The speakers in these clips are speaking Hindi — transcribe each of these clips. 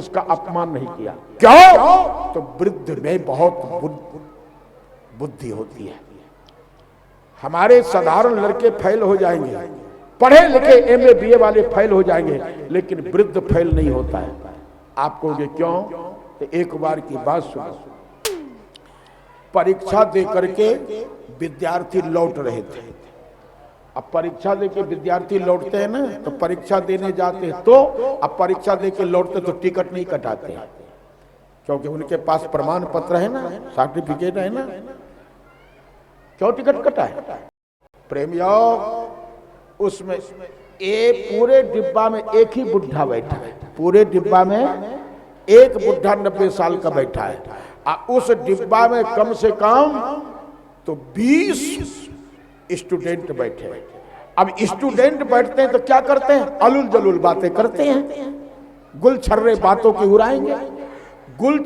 उसका अपमान नहीं किया। क्यों? तो वृद्ध में बहुत बुद्धि होती है। हमारे साधारण लड़के फेल हो जाएंगे, पढ़े लिखे एमए बीए वाले फेल हो जाएंगे, लेकिन वृद्ध फेल नहीं होता है। आप कहोगे क्यों? तो एक बार की बात सुनो। परीक्षा दे करके विद्यार्थी लौट रहे थे। अब परीक्षा दे के विद्यार्थी लौटते हैं ना, तो परीक्षा देने जाते हैं तो अब परीक्षा दे के लौटते तो टिकट नहीं कटाते हैं, क्योंकि उनके पास प्रमाण पत्र है ना, सर्टिफिकेट है ना। क्यों टिकट कटा है? प्रेमियों, उसमें पूरे डिब्बा में एक ही बुढ़ा बैठा है। पूरे डिब्बा में एक बुढ़ा 90 साल का बैठा है। उस डिब्बा में कम से कम तो 20 स्टूडेंट बैठे हैं। अब स्टूडेंट बैठते हैं तो क्या करते हैं? अलुल जलुल बातें करते हैं, गुल छर्रे बातों की उड़ाएंगे।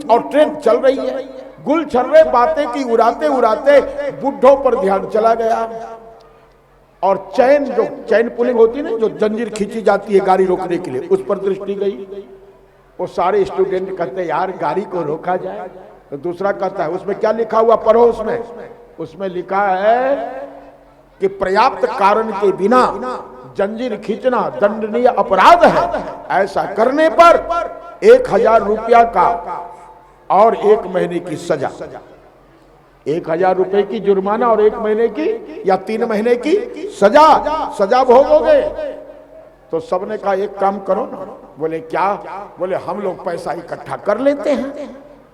और ट्रेन चल रही है, गुल छर्रे बातें की उड़ाते उड़ाते बुढ़ों पर ध्यान चला गया। और चैन पुलिंग होती है ना, जो जंजीर खींची जाती है गाड़ी रोकने के लिए, उस पर दृष्टि गई। वो सारे स्टूडेंट कहते हैं यार गाड़ी को रोका जाए। तो दूसरा कहता है उसमें क्या लिखा हुआ पढ़ो। उसमें लिखा है कि पर्याप्त कारण के बिना जंजीर खींचना दंडनीय अपराध है। ऐसा करने पर 1000 रुपया का और 1 महीने की सजा। 1000 रुपए की जुर्माना और 1 महीने की या 3 महीने की सजा भोगोगे। तो सबने कहा एक काम करो ना। बोले क्या? बोले हम लोग पैसा इकट्ठा कर लेते हैं।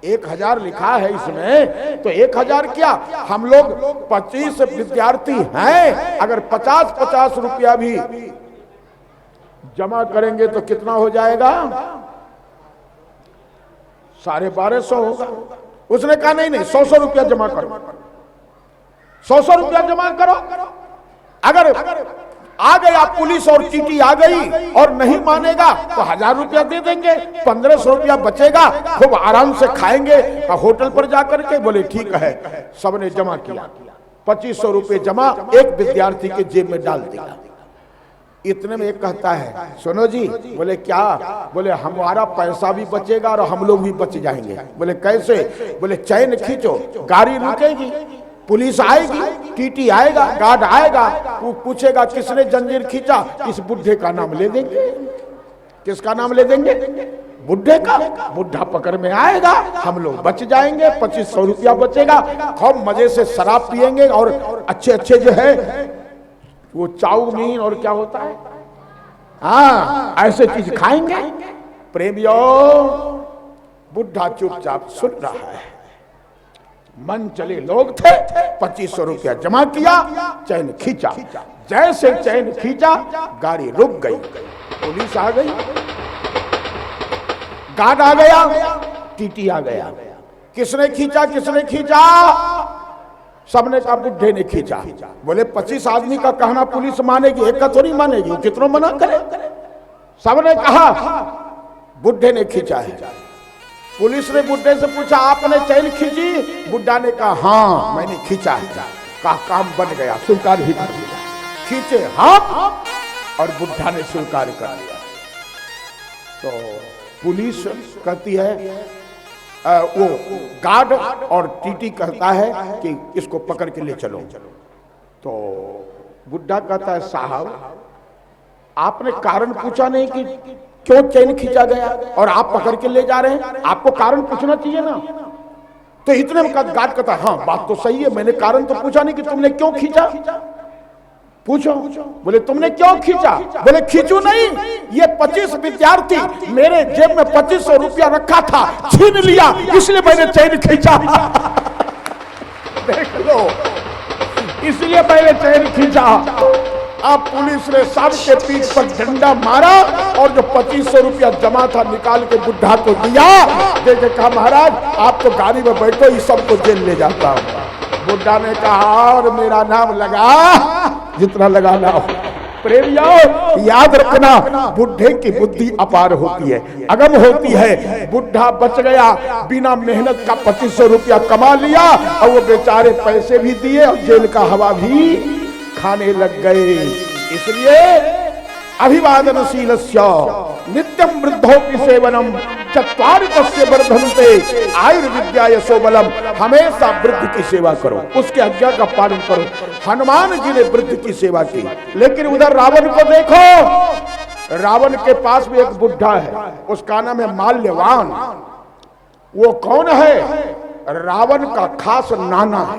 1000 लिखा है इसमें, तो 1000 क्या, हम लोग 25 विद्यार्थी हैं, अगर 50-50 रुपया भी जमा करेंगे तो कितना हो जाएगा? 1250 होगा। उसने कहा नहीं 100 रुपया जमा करो, 100 रुपया जमा करो। अगर आ गया पुलिस और टीटी आ गई और नहीं मानेगा तो 1000 रुपया दे देंगे, 1500 रुपया बचेगा, खूब आराम से खाएंगे होटल पर जाकर के। बोले ठीक है। सबने जमा किया, 2500 रुपये जमा एक विद्यार्थी के जेब में डाल दिया। इतने में एक कहता है सुनो जी। बोले क्या? बोले हमारा पैसा भी बचेगा और हम लोग भी बच जाएंगे। बोले कैसे? बोले चैन खींचो, गाड़ी रुकेगी, पुलिस आएगी, टीटी आएगा, गार्ड आएगा, वो पूछेगा किसने जंजीर खींचा, इस बुढ़े का नाम ले देंगे। किसका नाम ले देंगे? बुढ़े का। बुढ़ा पकड़ में आएगा, हम लोग बच जाएंगे, 2500 रुपया बचेगा, खूब मजे से शराब पिएंगे और अच्छे अच्छे जो है वो चाउमीन और क्या होता है, हाँ ऐसे चीज खाएंगे। प्रेमियों, बुढ़ा चुपचाप सुन रहा है। मन चले लोग थे, 2500 रुपया जमा किया, चैन खींचा। जैसे चैन खींचा गाड़ी रुक गई, पुलिस आ गई, गार्ड आ गया, टीटी आ गया। किसने खींचा? किसने खींचा? सबने कहा बुढ़े ने खींचा। बोले 25 आदमी का कहना पुलिस मानेगी, एक का थोड़ी मानेगी, कितनों मना करे। सबने कहा बुढ़े ने खींचा है। पुलिस ने बुढ़े से पूछा आपने चैन खींची? बुढ़ा ने कहा हाँ मैंने खींचा है। कहा काम बन गया, स्वीकार ही कर दिया। खींचे हाथ और बुढ़ा ने स्वीकार कर लिया। तो पुलिस कहती है वो गार्ड और टीटी कहता है कि इसको पकड़ के ले चलो। तो बुढ़ा कहता है साहब आपने कारण पूछा नहीं कि क्यों चैन खींचा गया और आप पकड़ के ले जा रहे हैं, आपको कारण पूछना चाहिए ना। तो इतने में गार्ड कहता हाँ बात तो सही है, मैंने कारण तो पूछा नहीं कि तुमने क्यों खींचा, पूछो। बोले तुमने क्यों खींचा? बोले खींचू नहीं, ये 25 विद्यार्थी मेरे जेब में 2500 रुपया रखा था, छीन लिया, इसलिए मैंने चैन खींचा। देख लो, इसलिए मैंने चैन खींचा। अब पुलिस ने सबके पीठ पर डंडा मारा और जो 2500 रुपया जमा था निकाल के बुढ़ा को दिया। देखे कहा महाराज आप तो गाड़ी में बैठो, इस सबको जेल ले जाता हूं। बुढ़ा ने कहा और मेरा नाम लगा जितना लगाना हो। प्रेमियों याद रखना, बुढ़े की बुद्धि अपार होती है, अगम होती है। बुढ़ा बच गया, बिना मेहनत का 2500 रुपया कमा लिया और वो बेचारे पैसे भी दिए और जेल का हवा भी खाने लग गए। इसलिए अभिवादनशीलस्य नित्यं वृद्धोपि सेवनम चत्वारि तस्य वर्धन्ते आयुर्विद्या यशोबलम। हमेशा वृद्ध की सेवा करो, उसके आज्ञा का पालन करो। हनुमान जी ने वृद्ध की सेवा की। लेकिन उधर रावण को देखो, रावण के पास भी एक बुढ़ा है, उसका नाम है माल्यवान। वो कौन है? रावण का खास नाना है,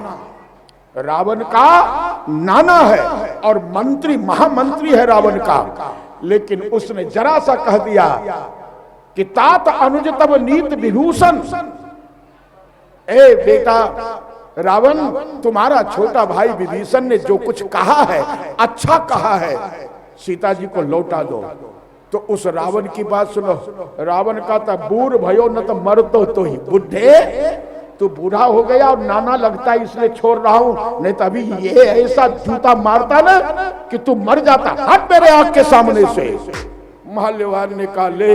रावण का नाना है और मंत्री, महामंत्री है रावण का। लेकिन उसने जरा सा कह दिया कि तात अनुज तब नीत विभूषण। ए बेटा रावण, तुम्हारा छोटा भाई विभीषण ने जो कुछ कहा है, अच्छा कहा है, सीता जी को लौटा दो। तो उस रावण की बात सुनो। रावण का था बूढ़ भयो न तो मर तो ही बुढ़े, तू बूढ़ा हो गया और नाना लगता है इसलिए छोड़ रहा हूं, नहीं तो अभी ये ऐसा जूता मारता ना कि तू मर जाता। हट मेरे आंख के सामने से। माल्यवान ने कहा, ले,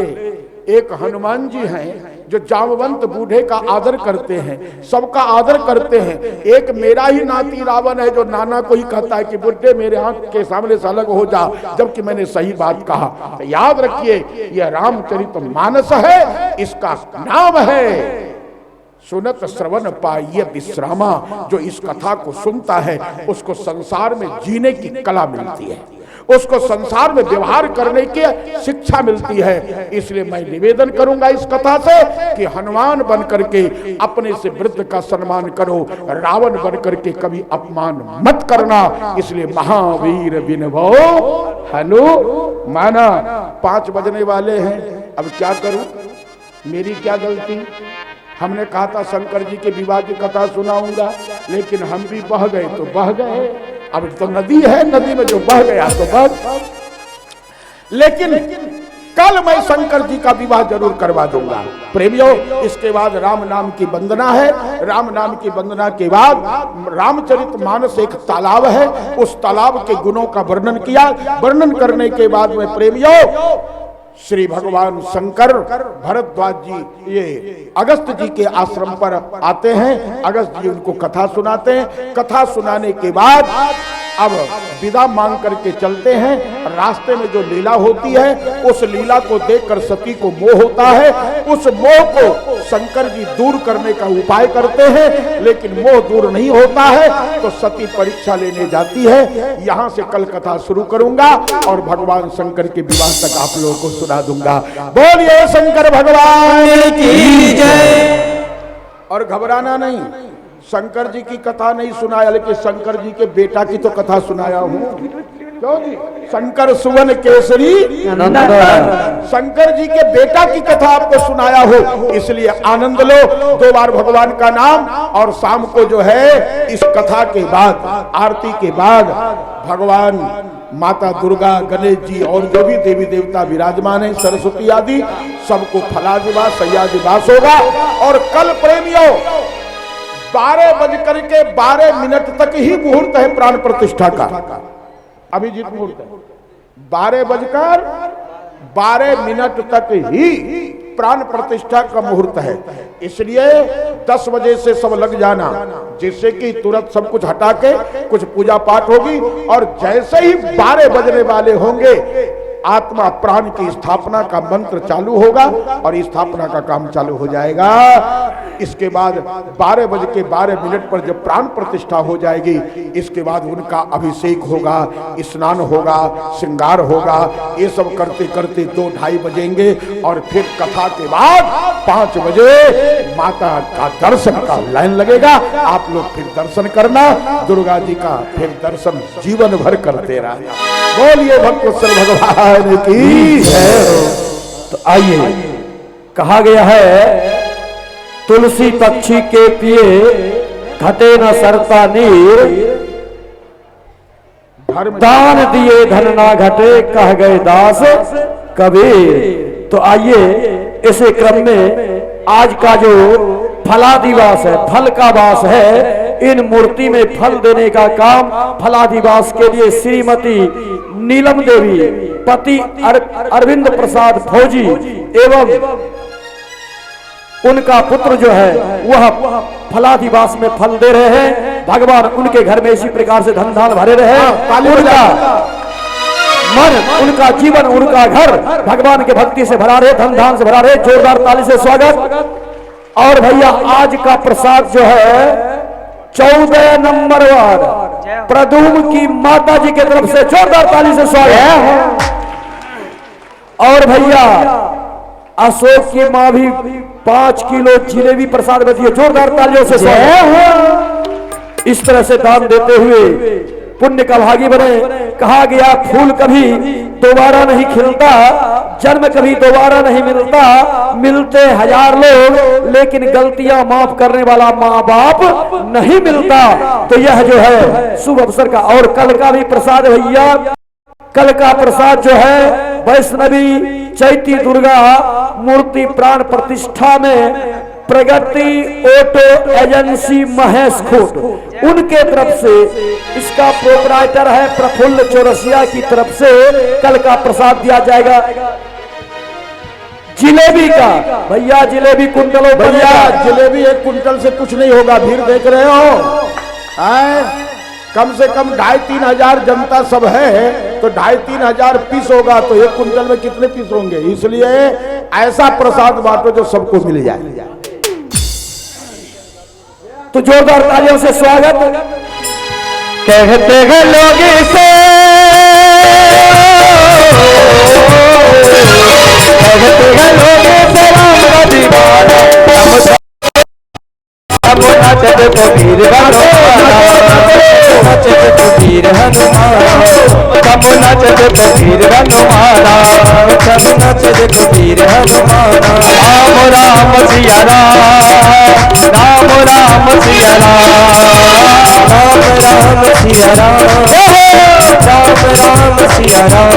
एक हनुमान जी हैं जो जामवंत बूढ़े का आदर करते हैं, सबका आदर करते हैं। एक मेरा ही नाती रावण है जो नाना को ही कहता है कि बुढ़े मेरे आंख के सामने से अलग हो जा, जबकि मैंने सही बात कहा। तो याद रखिए, यह रामचरितमानस है, इसका नाम है सुनत श्रवण पाइये विश्रामा। जो इस कथा को सुनता है उसको संसार में जीने की कला मिलती है, उसको संसार में व्यवहार करने की शिक्षा मिलती है। इसलिए मैं निवेदन करूंगा इस कथा से कि हनुमान बन करके अपने से वृद्ध का सम्मान करो, रावण बन करके कभी अपमान मत करना। इसलिए महावीर विनभो हनुमाना। 5 बजने वाले हैं, अब क्या करूं, मेरी क्या गलती। हमने कहा था शंकर जी के विवाह की कथा सुनाऊंगा, लेकिन हम भी बह गए तो बह गए। अब तो नदी है, नदी में जो बह गया तो बह। लेकिन कल मैं शंकर जी का विवाह जरूर करवा दूंगा प्रेमियों। इसके बाद राम नाम की वंदना है। राम नाम की वंदना के बाद रामचरितमानस एक तालाब है, उस तालाब के गुणों का वर्णन किया। वर्णन करने के बाद में प्रेमियों श्री भगवान शंकर भरद्वाज जी ये अगस्त जी के आश्रम पर आते हैं। अगस्त जी उनको कथा सुनाते हैं। कथा सुनाने के बाद अब विदा मांग करके चलते हैं। रास्ते में जो लीला होती है उस लीला को देखकर सती को मोह होता है। उस मोह को शंकर जी दूर करने का उपाय करते हैं, लेकिन मोह दूर नहीं होता है तो सती परीक्षा लेने जाती है। यहाँ से कल कथा शुरू करूंगा और भगवान शंकर के विवाह तक आप लोगों को सुना दूंगा। बोलिए शंकर भगवान की जय। और घबराना नहीं, शंकर जी की कथा नहीं सुनाया, लेकिन शंकर जी के बेटा की तो कथा सुनाया हूँ। क्यों जी? शंकर सुवन केसरी शंकर जी के बेटा की कथा आपको सुनाया हो, इसलिए आनंद लो। 2 बार भगवान का नाम। और शाम को जो है इस कथा के बाद, आरती के बाद, भगवान माता दुर्गा, गणेश जी और जो भी देवी देवता विराजमान है, सरस्वती आदि, सबको फलादिवास सैयादिवास होगा। और कल प्रेमियों 12:12 तक ही मुहूर्त है प्राण प्रतिष्ठा का। अभिजीत मुहूर्त है 12:12 तक ही प्राण प्रतिष्ठा का मुहूर्त है। इसलिए 10 बजे से सब लग जाना, जिससे कि तुरंत सब कुछ हटा के कुछ पूजा पाठ होगी। और जैसे ही 12 बजने वाले होंगे आत्मा प्राण की स्थापना का मंत्र चालू होगा और स्थापना का काम चालू हो जाएगा। इसके बाद 12:12 पर जब प्राण प्रतिष्ठा हो जाएगी, इसके बाद उनका अभिषेक होगा, स्नान होगा, श्रृंगार होगा। ये सब करते करते 2-2:30 बजेंगे और फिर कथा के बाद 5 बजे माता का दर्शन का लाइन लगेगा। आप लोग फिर दर्शन करना, दुर्गा जी का फिर दर्शन जीवन भर करते रहना। बोलिए भक्तवत्सल भगवान की जय। तो आइए, कहा गया है तुलसी पक्षी के पिए घटे न सरता नीर, दान दिए धन ना घटे कह गए दास कबीर। तो आइए इसे क्रम में आज का जो फलादिवास है, फल का वास है, इन मूर्ति में फल देने का काम फलादिवास के लिए श्रीमती नीलम देवी पति अरविंद प्रसाद फौजी एवं उनका पुत्र जो है वह फलादिवास में फल दे रहे हैं। भगवान उनके घर में इसी प्रकार से धन धान भरे रहे। उनका मन, उनका जीवन, उनका घर भगवान के भक्ति से भरा रहे, धन धान से भरा रहे। जोरदार ताली से स्वागत। और भैया आज का प्रसाद जो है 14 नंबर वार्ड प्रदूम की माता जी की तरफ से जोरदार ताली से स्वागत। और भैया अशोक की मां भी 5 किलो जिलेबी प्रसाद देती है, जोरदार तालियों से स्वागत। इस तरह से दान देते हुए पुण्य का भागी बने। कहा गया फूल कभी दोबारा नहीं खिलता, जन्म कभी दोबारा नहीं मिलता, मिलते 1000 लोग लेकिन गलतियां माफ करने वाला माँ बाप नहीं मिलता। तो यह जो है शुभ अवसर का। और कल का भी प्रसाद भैया, कल का प्रसाद जो है वैष्णवी चैती दुर्गा मूर्ति प्राण प्रतिष्ठा में प्रगति ऑटो एजेंसी महेश खोट, उनके तरफ से इसका प्रोपराइटर है प्रफुल्ल चौरसिया की तरफ से कल का प्रसाद दिया जाएगा। जिलेबी का भैया, जिलेबी कुंटलों भैया जिलेबी 1 कुंटल से कुछ नहीं होगा। भीड़ देख रहे हो, कम से कम 2,500-3 हजार जनता सब है, तो 2,500-3 हजार पीस होगा, तो 1 कुंटल में कितने पीस होंगे। इसलिए ऐसा प्रसाद बांटो जो सबको मिल जाए। तो जोरदार तालियों से स्वागत। कहते हैं लोग इसे, कहते हैं लोग इसे राम का दीवाना, हम नाचत कबीर नाचत कबीर हनुमान, हम नाचत कबीर हनुमाना, सब नाचत कबीर हनुमाना। राम राम सिया राम, राम राम सिया राम, राम राम सिया राम, राम राम सिया राम।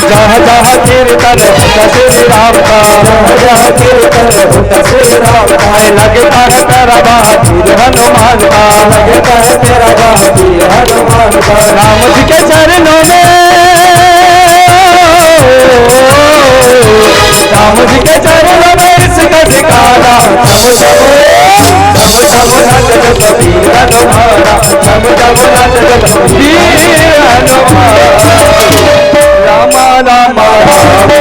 जहाँ जहाँ कीर्तन होता श्री राम का, जहाँ जहाँ कीर्तन होता श्री राम का, लगता है तेरा बहादुर हनुमान का, लगता है तेरा बहादुर हनुमान का। राम जी के चरणों में, राम जी के चरणों में इसका ठिकाना, जब जब नाचत कबीर हनुमाना, जब जब नाचत कबीर हनुमाना। रामा रामा राम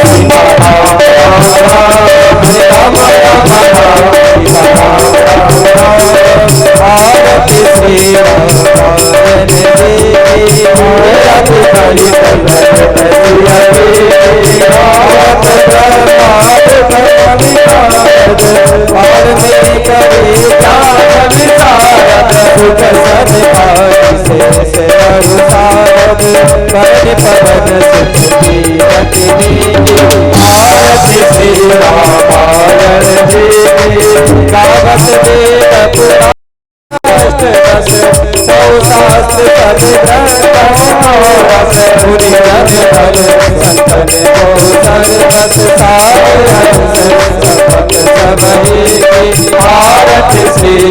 आरती श्री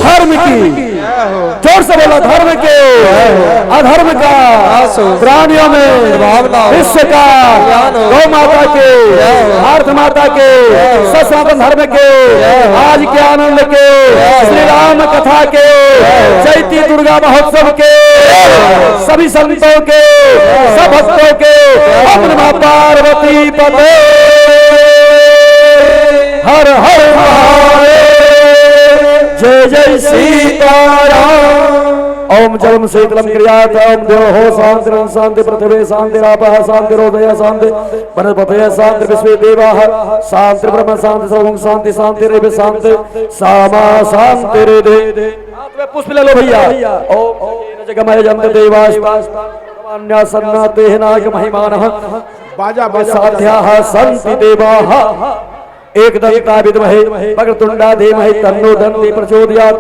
धर्म की जोर से बोला धर्म के अधर्म का प्राणियों में विश्व का गौ माता के भारत माता के सनातन धर्म के आज के आनंद के श्री राम कथा के चैती दुर्गा महोत्सव के सभी संतों के सब भक्तों के ओम नमः पार्वती पते हर हर महादेव जय जय सीताराम। ओम जलम शीतलम क्रियात ओम देव हो शांति शांति पृथ्वी शांति रापः शांति रोदय शांति वनस्पतय शांति विश्वे देवाः शांति ब्रह्म शांति सर्वं शांति शांति रेव शांति सामा शांति रेदे। पुष्प ले लो भैया। ओम जगमय जंत देवास्तान्या सन्नाते नाग महिमानः बाजा बाजा साध्याः सन्ति देवाः एकदन्ता विद्महे वक्रतुण्डा धीमहि तन्नो दन्ति प्रचोदयात्।